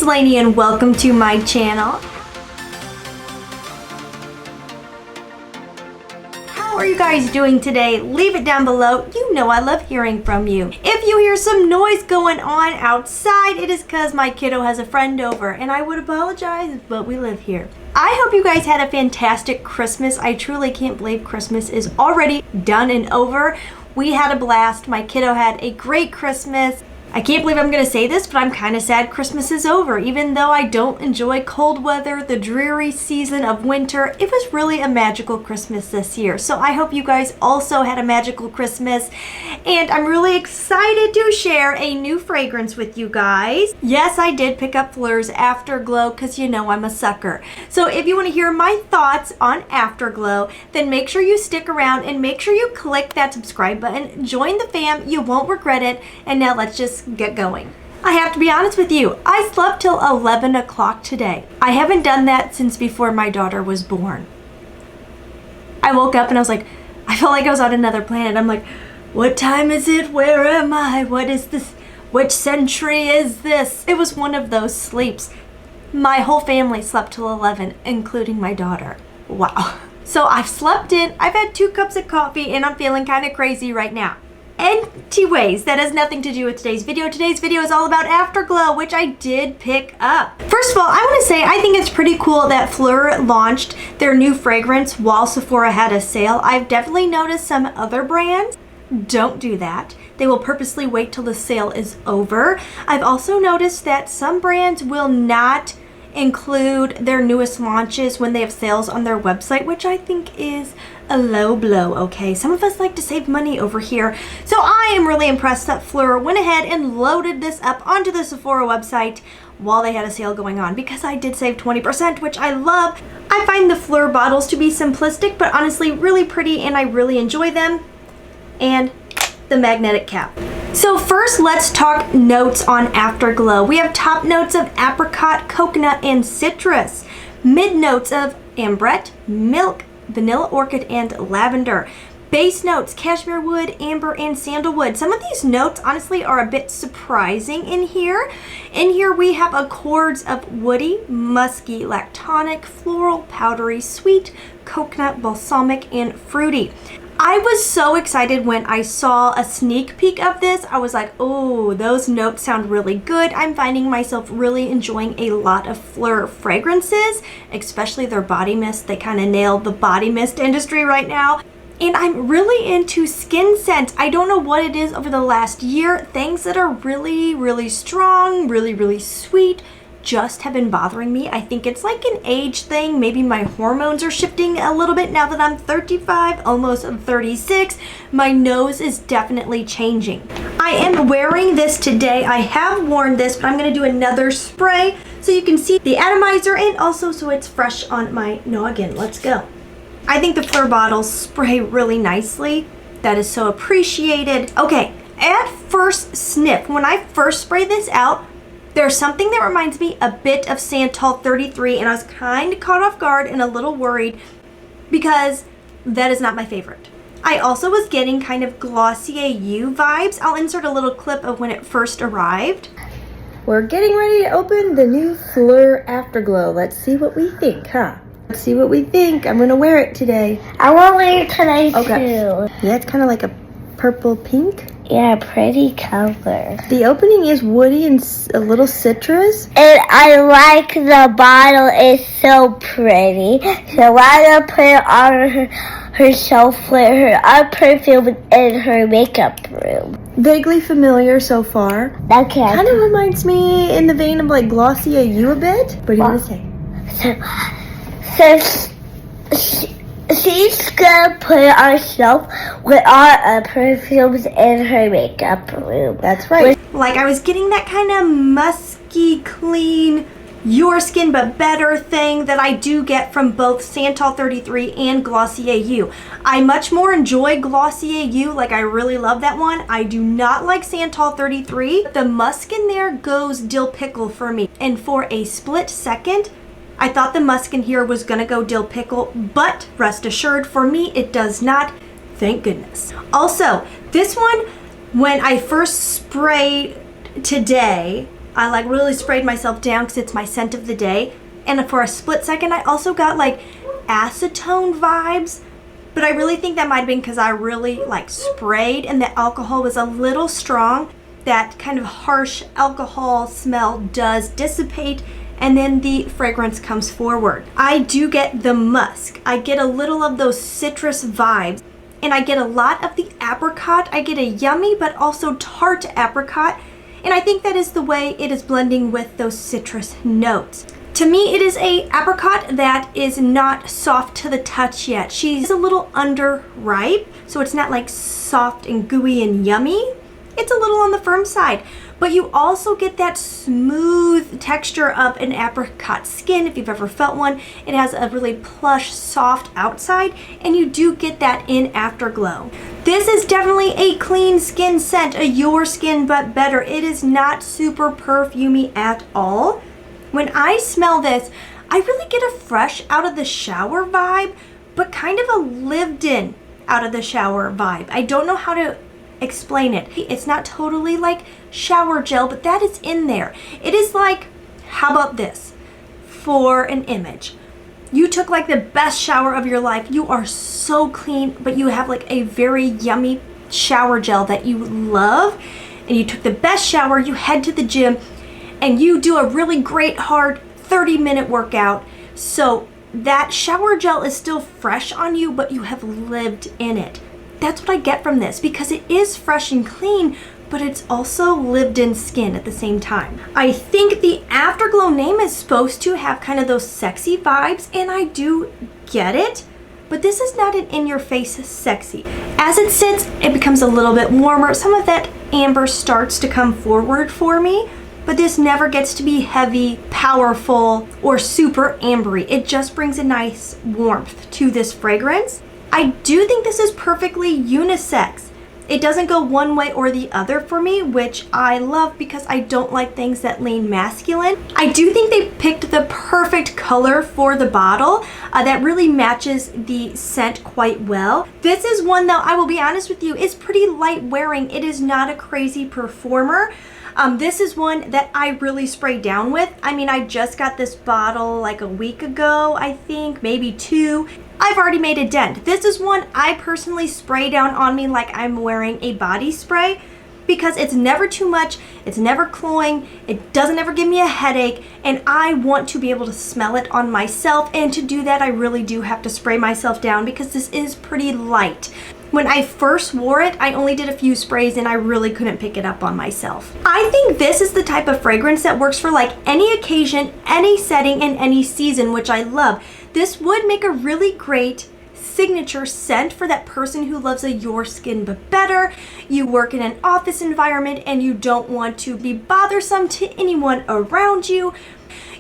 Laynie and welcome to my channel. How are you guys doing today? Leave it down below. You know I love hearing from you. If you hear some noise going on outside, it is because my kiddo has a friend over, and I would apologize, but we live here. I hope you guys had a fantastic Christmas. I truly can't believe Christmas is already done and over. We had a blast. My kiddo had a great Christmas. I can't believe I'm going to say this, but I'm kind of sad Christmas is over. Even though I don't enjoy cold weather, the dreary season of winter, it was really a magical Christmas this year. So I hope you guys also had a magical Christmas. And I'm really excited to share a new fragrance with you guys. Yes, I did pick up Phlur's Afterglow because you know I'm a sucker. So if you want to hear my thoughts on Afterglow, then make sure you stick around and make sure you click that subscribe button. Join the fam. You won't regret it. And now let's just get going. I have to be honest with you, I slept till 11 o'clock today. I haven't done that since before my daughter was born. I woke up and I was like, I felt like I was on another planet. I'm like, what time is it? Where am I? What is this? Which century is this? It was one of those sleeps. My whole family slept till 11, including my daughter. Wow. So I've slept in, I've had 2 cups of coffee, and I'm feeling kind of crazy right now. Anyways, that has nothing to do with today's video. Today's video is all about Afterglow, which I did pick up. First of all, I want to say I think it's pretty cool that Phlur launched their new fragrance while Sephora had a sale. I've definitely noticed some other brands don't do that. They will purposely wait till the sale is over. I've also noticed that some brands will not include their newest launches when they have sales on their website, which I think is a low blow, okay? Some of us like to save money over here. So I am really impressed that Phlur went ahead and loaded this up onto the Sephora website while they had a sale going on, because I did save 20%, which I love. I find the Phlur bottles to be simplistic, but honestly really pretty, and I really enjoy them. And the magnetic cap. So first, let's talk notes on Afterglow. We have top notes of apricot, coconut, and citrus. Mid notes of ambrette, milk, vanilla orchid, and lavender. Base notes, cashmere wood, amber, and sandalwood. Some of these notes honestly are a bit surprising in here. In here we have accords of woody, musky, lactonic, floral, powdery, sweet, coconut, balsamic, and fruity. I was so excited when I saw a sneak peek of this. I was like, oh, those notes sound really good. I'm finding myself really enjoying a lot of Phlur fragrances, especially their body mist. They kind of nailed the body mist industry right now. And I'm really into skin scents. I don't know what it is over the last year. Things that are really, really strong, really, really sweet, just have been bothering me. I think it's like an age thing. Maybe my hormones are shifting a little bit now that I'm 35, almost 36. My nose is definitely changing. I am wearing this today. I have worn this, but I'm going to do another spray so you can see the atomizer and also so it's fresh on my noggin. Let's go. I think the Phlur bottles spray really nicely. That is so appreciated. Okay, at first sniff, when I first spray this out, there's something that reminds me a bit of Santal 33, and I was kind of caught off guard and a little worried because that is not my favorite. I also was getting kind of Glossier You vibes. I'll insert a little clip of when it first arrived. We're getting ready to open the new Phlur Afterglow. Let's see what we think, huh? Let's see what we think. I'm going to wear it today. I want to wear it today too. Yeah, it's kind of like a purple pink. Yeah, pretty color. The opening is woody and a little citrus. And I like the bottle. It's so pretty. So why don't put it on her shelf with her perfume in her makeup room. Vaguely familiar so far. Okay. Kind of reminds me in the vein of like Glossier You a bit. What do you want to say? So she's gonna put it on a shelf with all perfumes in her makeup room. That's right. Like I was getting that kind of musky, clean, your skin but better thing that I do get from both Santal 33 and Glossier You. I much more enjoy Glossier You, like I really love that one. I do not like Santal 33. The musk in there goes dill pickle for me. And for a split second, I thought the musk in here was gonna go dill pickle, but rest assured, for me, it does not. Thank goodness. Also, this one, when I first sprayed today, I like really sprayed myself down because it's my scent of the day. And for a split second, I also got like acetone vibes. But I really think that might have been because I really like sprayed and the alcohol was a little strong. That kind of harsh alcohol smell does dissipate and then the fragrance comes forward. I do get the musk. I get a little of those citrus vibes and I get a lot of the apricot. I get a yummy but also tart apricot, and I think that is the way it is blending with those citrus notes. To me, it is a apricot that is not soft to the touch yet. She's a little underripe, so it's not like soft and gooey and yummy. It's a little on the firm side, but you also get that smooth texture of an apricot skin. If you've ever felt one, it has a really plush, soft outside, and you do get that in Afterglow. This is definitely a clean skin scent, a your skin but better. It is not super perfumey at all. When I smell this, I really get a fresh out of the shower vibe, but kind of a lived in out of the shower vibe. I don't know how to explain it. It's not totally like shower gel, but that is in there. It is like, how about this for an image? You took like the best shower of your life. You are so clean, but you have like a very yummy shower gel that you love, and you took the best shower, you head to the gym and you do a really great hard 30-minute workout. So that shower gel is still fresh on you, but you have lived in it. That's what I get from this, because it is fresh and clean, but it's also lived in skin at the same time. I think the Afterglow name is supposed to have kind of those sexy vibes, and I do get it, but this is not an in-your-face sexy. As it sits, it becomes a little bit warmer. Some of that amber starts to come forward for me, but this never gets to be heavy, powerful, or super ambery. It just brings a nice warmth to this fragrance. I do think this is perfectly unisex. It doesn't go one way or the other for me, which I love because I don't like things that lean masculine. I do think they picked the perfect color for the bottle that really matches the scent quite well. This is one, though, I will be honest with you, is pretty light wearing. It is not a crazy performer. This is one that I really spray down with. I mean, I just got this bottle like a week ago, I think, maybe 2. I've already made a dent. This is one I personally spray down on me like I'm wearing a body spray, because it's never too much, it's never cloying, it doesn't ever give me a headache, and I want to be able to smell it on myself, and to do that I really do have to spray myself down because this is pretty light. When I first wore it, I only did a few sprays and I really couldn't pick it up on myself. I think this is the type of fragrance that works for like any occasion, any setting, and any season, which I love. This would make a really great signature scent for that person who loves a your skin but better. You work in an office environment and you don't want to be bothersome to anyone around you.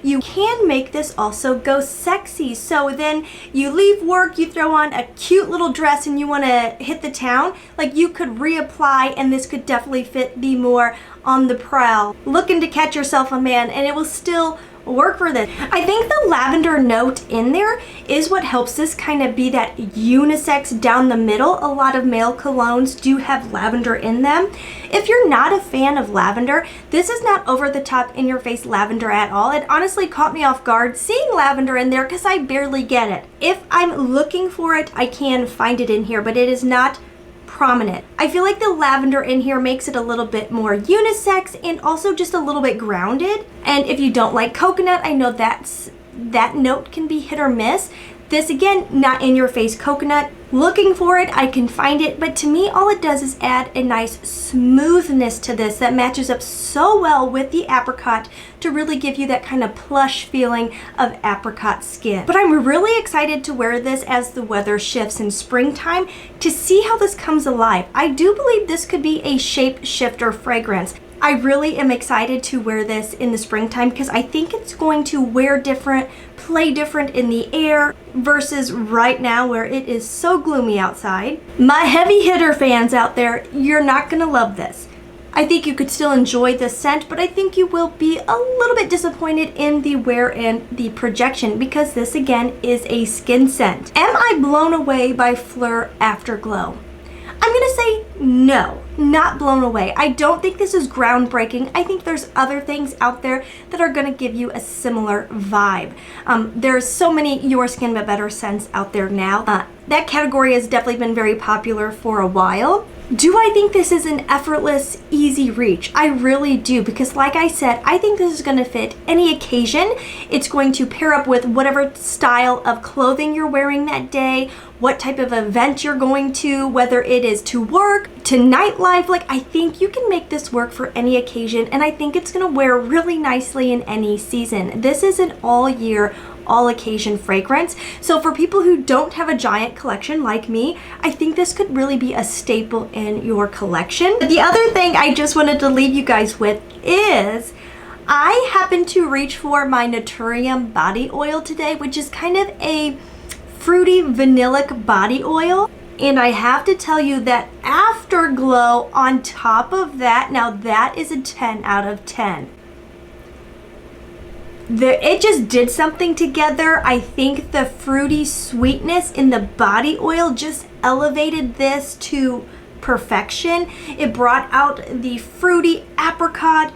You can make this also go sexy. So then you leave work, you throw on a cute little dress and you want to hit the town. Like, you could reapply, and this could definitely fit the more on the prowl, looking to catch yourself a man, and it will still work for this. I think the lavender note in there is what helps this kind of be that unisex down the middle. A lot of male colognes do have lavender in them. If you're not a fan of lavender, this is not over the top in your face lavender at all. It honestly caught me off guard seeing lavender in there because I barely get it. If I'm looking for it, I can find it in here, but it is not prominent. I feel like the lavender in here makes it a little bit more unisex and also just a little bit grounded. And if you don't like coconut, I know that note can be hit or miss. This, again, not in your face coconut. Looking for it, I can find it, but to me all it does is add a nice smoothness to this that matches up so well with the apricot to really give you that kind of plush feeling of apricot skin. But I'm really excited to wear this as the weather shifts in springtime to see how this comes alive. I do believe this could be a shape shifter fragrance. I really am excited to wear this in the springtime because I think it's going to wear different, play different in the air versus right now where it is so gloomy outside. My heavy hitter fans out there, you're not gonna love this. I think you could still enjoy the scent, but I think you will be a little bit disappointed in the wear and the projection because this again is a skin scent. Am I blown away by Phlur Afterglow? I'm gonna say no. not blown away. I don't think this is groundbreaking. I think there's other things out there that are going to give you a similar vibe. There's so many Your Skin But Better scents out there now. That category has definitely been very popular for a while. Do I think this is an effortless, easy reach? I really do, because like I said, I think this is going to fit any occasion. It's going to pair up with whatever style of clothing you're wearing that day, what type of event you're going to, whether it is to work, to nightlife. Like, I think you can make this work for any occasion, and I think it's going to wear really nicely in any season. This is an all year, all occasion fragrance. So for people who don't have a giant collection like me, I think this could really be a staple in your collection. The other thing I just wanted to leave you guys with is I happened to reach for my Naturium body oil today, which is kind of a fruity vanillic body oil. And I have to tell you that Afterglow on top of that, now that is a 10 out of 10. It just did something together. I think the fruity sweetness in the body oil just elevated this to perfection. It brought out the fruity apricot.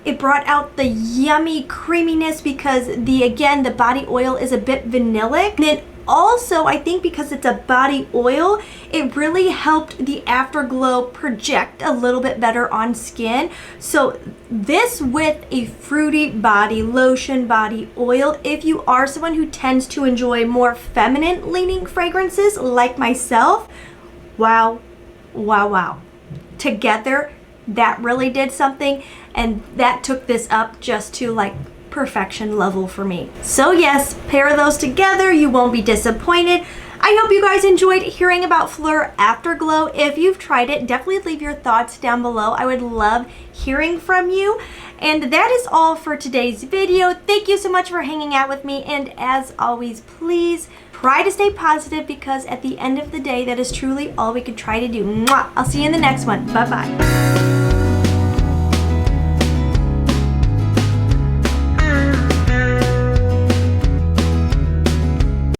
It brought out the yummy creaminess because the body oil is a bit vanillic. And then also, I think because it's a body oil, it really helped the Afterglow project a little bit better on skin. So this with a fruity body lotion, body oil, if you are someone who tends to enjoy more feminine leaning fragrances like myself, wow, wow, wow. Together, that really did something, and that took this up just to like perfection level for me. So yes, pair those together, you won't be disappointed. I hope you guys enjoyed hearing about Phlur Afterglow. If you've tried it, definitely leave your thoughts down below. I would love hearing from you. And that is all for today's video. Thank you so much for hanging out with me, and as always, please try to stay positive, because at the end of the day, that is truly all we can try to do. Mwah! I'll see you in the next one. Bye bye.